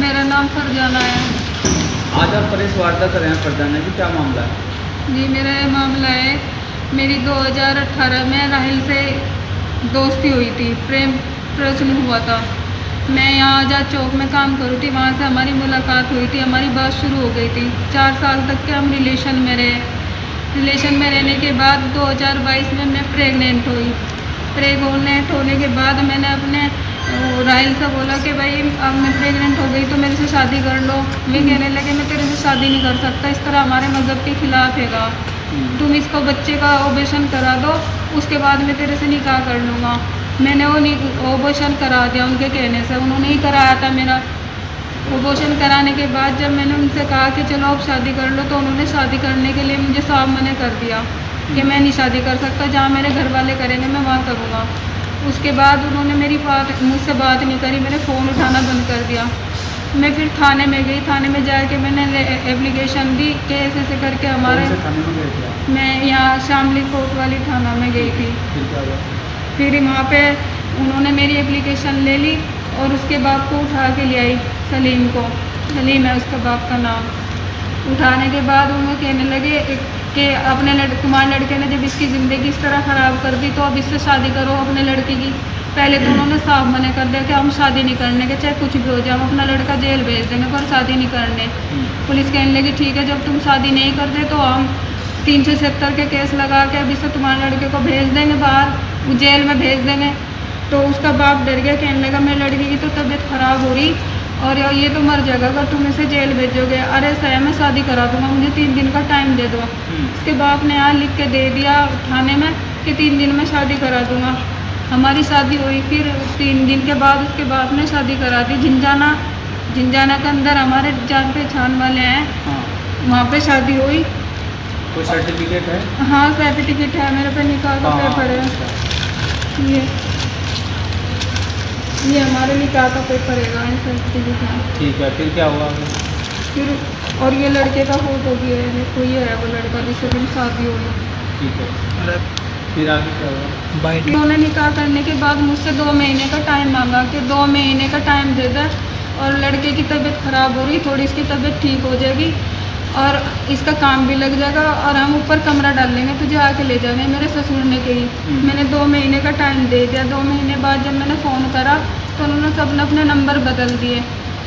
मेरा नाम फरजाना है। आज आप प्रेस वार्ता कर रहे हैं फरजाना जी, क्या मामला है? जी मेरा ये मामला है, मेरी 2018 में राहिल से दोस्ती हुई थी, प्रेम प्रश्न हुआ था। मैं यहाँ आज़ाद चौक में काम करूँ थी, वहाँ से हमारी मुलाकात हुई थी, हमारी बात शुरू हो गई थी। 4 साल तक के हम रिलेशन में रहे। रिलेशन में रहने के बाद 2022 में मैं प्रेग्नेंट हुई। प्रेग्नेंट होने के बाद मैंने अपने राहिल से बोला कि भाई अब मैं प्रेग्नेंट हो गई तो मेरे से शादी कर लो। वे कहने लगे मैं तेरे से शादी नहीं कर सकता, इस तरह हमारे मज़हब के खिलाफ हैगा, तुम इसको बच्चे का ऑपरेशन करा दो, उसके बाद मैं तेरे से निकाह कर लूँगा। मैंने वो ऑपरेशन करा दिया उनके कहने से, उन्होंने ही कराया था मेरा। ऑपरेशन कराने के बाद जब मैंने उनसे कहा कि चलो अब शादी कर लो, तो उन्होंने शादी करने के लिए मुझे साफ मना कर दिया कि मैं नहीं शादी कर सकता, जहाँ मेरे घर वाले करेंगे मैं वहाँ करूँगा। उसके बाद उन्होंने मुझसे बात नहीं करी, मेरे फ़ोन उठाना बंद कर दिया। मैं फिर थाने में गई, थाने में जाके मैंने एप्लीकेशन दी कि ऐसे करके हमारे, कौन से थाने में गए थे आप? मैं यहाँ शामली कोर्ट वाली थाना में गई थी। फिर क्या हुआ? फिर वहाँ पे उन्होंने मेरी एप्लीकेशन ले ली और उसके बाप को उठा के ले आई, सलीम को, सलीम है उसका बाप का नाम। उठाने के बाद उन्होंने कहने लगे कि अपने तुम्हारे लड़के ने जब इसकी ज़िंदगी इस तरह ख़राब कर दी तो अब इससे शादी करो अपने लड़के की। पहले तो उन्होंने साफ मना कर दिया कि हम शादी नहीं करने के, चाहे कुछ भी हो जाए, हम अपना लड़का जेल भेज देंगे पर शादी नहीं करने। पुलिस कहने लगी ठीक है, जब तुम शादी नहीं करते तो हम 376 के केस लगा के अब इससे तुम्हारे लड़के को भेज देंगे बाहर, जेल में भेज देंगे। तो उसका बाप डर गया, कहने लगा मेरी लड़की की तो तबीयत ख़राब हो रही और ये तो मर जाएगा अगर तुम इसे जेल भेजोगे। अरे सर मैं शादी करा दूँगा, मुझे 3 दिन का टाइम दे दो। उसके बाप ने यहाँ लिख के दे दिया थाने में कि 3 दिन में शादी करा दूँगा। हमारी शादी हुई, फिर 3 दिन के बाद उसके बाप ने शादी करा दी। झिंझाना के अंदर हमारे जान पहचान वाले हैं, हाँ। वहाँ पे शादी हुई। कोई सर्टिफिकेट है? हाँ सर्टिफिकेट है मेरे पे, निकाह का पेपर है। ये हमारे निकाह का पेपर है, सर्टिफिकेट है। ठीक है, फिर क्या हुआ? फिर और ये लड़के का फोटो भी है, देखो ये है वो लड़का जिससे मेरी शादी हुई। ठीक है, फिर आगे क्या हुआ? उन्होंने निकाह करने के बाद मुझसे 2 महीने का टाइम मांगा कि 2 महीने का टाइम दे दे और लड़के की तबीयत ख़राब हो रही, थोड़ी इसकी तबीयत ठीक हो जाएगी और इसका काम भी लग जाएगा और हम ऊपर कमरा डाल लेंगे, तुझे आके ले जाएंगे मेरे ससुर ने कही। मैंने 2 महीने का टाइम दे दिया। 2 महीने बाद जब मैंने फ़ोन करा तो उन्होंने सबने अपने नंबर बदल दिए।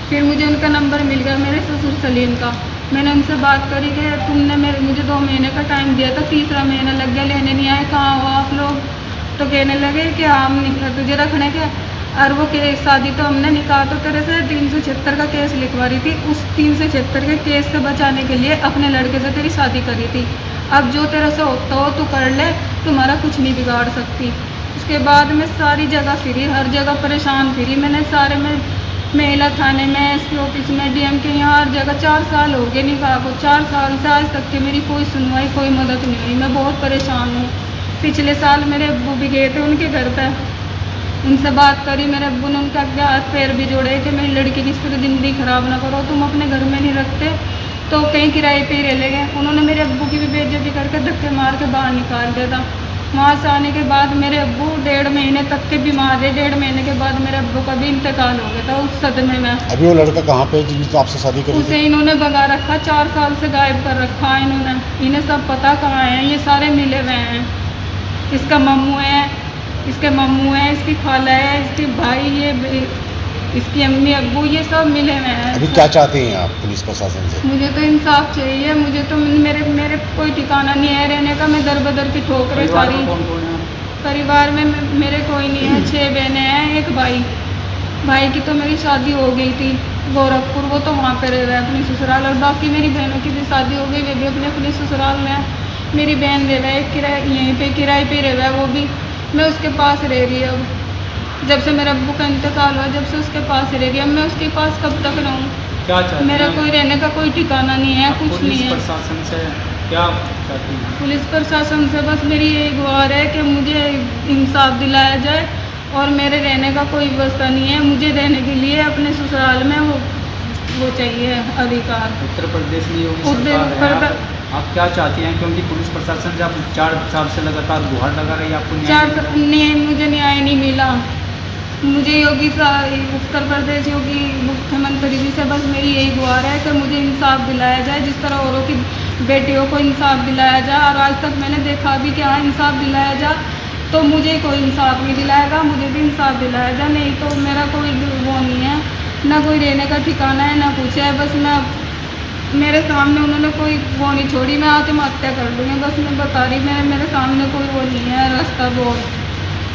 फिर मुझे उनका नंबर मिल गया, मेरे ससुर सलीम का। मैंने उनसे बात करी कि तुमने मुझे 2 महीने का टाइम दिया था, तीसरा महीना लग गया, लेने नहीं आए, कहाँ हो आप लोग? तो कहने लगे कि हम तुझे रखने के, और वो केस शादी तो हमने निकाह तो तेरे से 376 का केस लिखवा रही थी, उस 376 के केस से बचाने के लिए अपने लड़के से तेरी शादी करी थी। अब जो तेरे से होता हो तू कर ले, तुम्हारा कुछ नहीं बिगाड़ सकती। उसके बाद मैं सारी जगह फिरी, हर जगह परेशान फिरी मैंने, सारे में महिला थाने में, एसपी ऑफिस में, डीएम के यहाँ, हर जगह। 4 साल हो गए निकाह को, 4 साल से आज तक की मेरी कोई सुनवाई, कोई मदद नहीं हुई। मैं बहुत परेशान हूँ। पिछले साल मेरे अब्बू भी गए थे उनके घर पे, उनसे बात करी, मेरे अब्बू ने उनका हाथ पैर भी जोड़े कि मेरी लड़की की इस तरह ज़िंदगी ख़राब ना करो, तुम अपने घर में नहीं रखते तो कहीं किराए पे ही रह ले गए। उन्होंने मेरे अब्बू की भी बेइज्जती करके धक्के मार के बाहर निकाल दिया था। वहाँ से आने के बाद मेरे अब्बू 1.5 महीने तक के बीमार रहे। 1.5 महीने के बाद मेरे अब्बू का भी इंतकाल हो गया था उस सदमे में। अभी वो लड़का कहाँ पे जिसने तो आपसे शादी करी उसे थी? इन्होंने भगा रखा, 4 साल से गायब कर रखा है इन्होंने। इन्हें सब पता कहाँ है, ये सारे मिले हुए हैं। इसका मम्मू है, इसके मम्मू है, इसकी खाला है, इसके भाई, ये इसकी अम्मी अब्बू, ये सब मिले हुए हैं। अभी क्या चाहते हैं आप पुलिस प्रशासन से? मुझे तो इंसाफ चाहिए। मुझे तो मेरे कोई ठिकाना नहीं है रहने का, मैं दर बदर की ठोकरें खा रही। कौन कौन है? परिवार में मेरे कोई नहीं है, 6 बहनें हैं, 1 भाई। भाई की तो मेरी शादी हो गई थी गोरखपुर, वो तो वहाँ पे रह रहा है अपनी ससुराल, और बाकी मेरी बहनों की भी शादी हो गई, वे भी अपने ससुराल में है। मेरी बहन रह रहा है किराए, यहीं पे किराए पे रह रहा है, वो भी मैं उसके पास रह रही है। अब जब से मेरे अब्बू का इंतकाल हुआ, जब से उसके पास रह रही है, मैं उसके पास कब तक रहूँ? क्या चाहते मेरा हैं? कोई रहने का कोई ठिकाना नहीं है, कुछ नहीं पुलिस है। प्रशासन से क्या चाहती हैं? पुलिस प्रशासन से बस मेरी यही गुहार है कि मुझे इंसाफ दिलाया जाए और मेरे रहने का कोई व्यवस्था नहीं है। मुझे रहने के लिए अपने ससुराल में वो चाहिए अधिकार। उत्तर प्रदेश में योगी उत्तर सरकार है, आप क्या चाहती हैं? क्योंकि पुलिस प्रशासन से आप 4 साल से लगातार गुहार लगा रही है, आपको मुझे न्याय नहीं मिला। मुझे उत्तर प्रदेश योगी मुख्यमंत्री जी पुलिस से बस मेरी यही गुहार है कि मुझे इंसाफ दिलाया जाए, जिस तरह औरों की बेटियों को इंसाफ दिलाया जाए। और आज तक मैंने देखा भी कि हाँ इंसाफ दिलाया जा, तो मुझे कोई इंसाफ नहीं दिलाएगा, मुझे भी इंसाफ दिलाया जाए, नहीं तो मेरा कोई वो नहीं है, ना कोई रहने का ठिकाना है ना कुछ है। बस मैं मेरे सामने उन्होंने कोई वो नहीं छोड़ी, मैं आत्महत्या कर लूँगी, बस मैं बता रही, मेरे सामने कोई वो नहीं है रास्ता, वो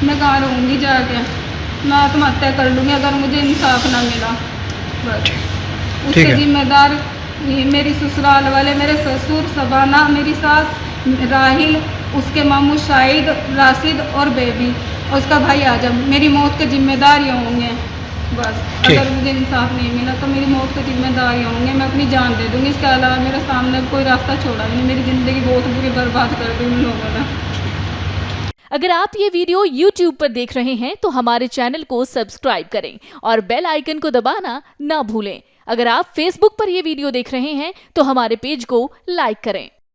मैं कहाँ रहूँगी जाके, मैं आत्महत्या कर लूँगी अगर मुझे इंसाफ ना मिला। बस उसके जिम्मेदार मेरी ससुराल वाले, मेरे ससुर सबाना, मेरी सास राहिल, उसके मामू शाहिद, राशिद और बेबी और उसका भाई आजम, मेरी मौत के जिम्मेदार ये होंगे। बस अगर मुझे इंसाफ नहीं मिला तो मेरी मौत के जिम्मेदार ये होंगे, मैं अपनी जान दे दूँगी, इसके अलावा मेरे सामने कोई रास्ता छोड़ा नहीं। मेरी ज़िंदगी बहुत बुरी बर्बाद कर दी उन लोगों ने। अगर आप ये वीडियो YouTube पर देख रहे हैं तो हमारे चैनल को सब्सक्राइब करें और बेल आइकन को दबाना ना भूलें। अगर आप Facebook पर ये वीडियो देख रहे हैं तो हमारे पेज को लाइक करें।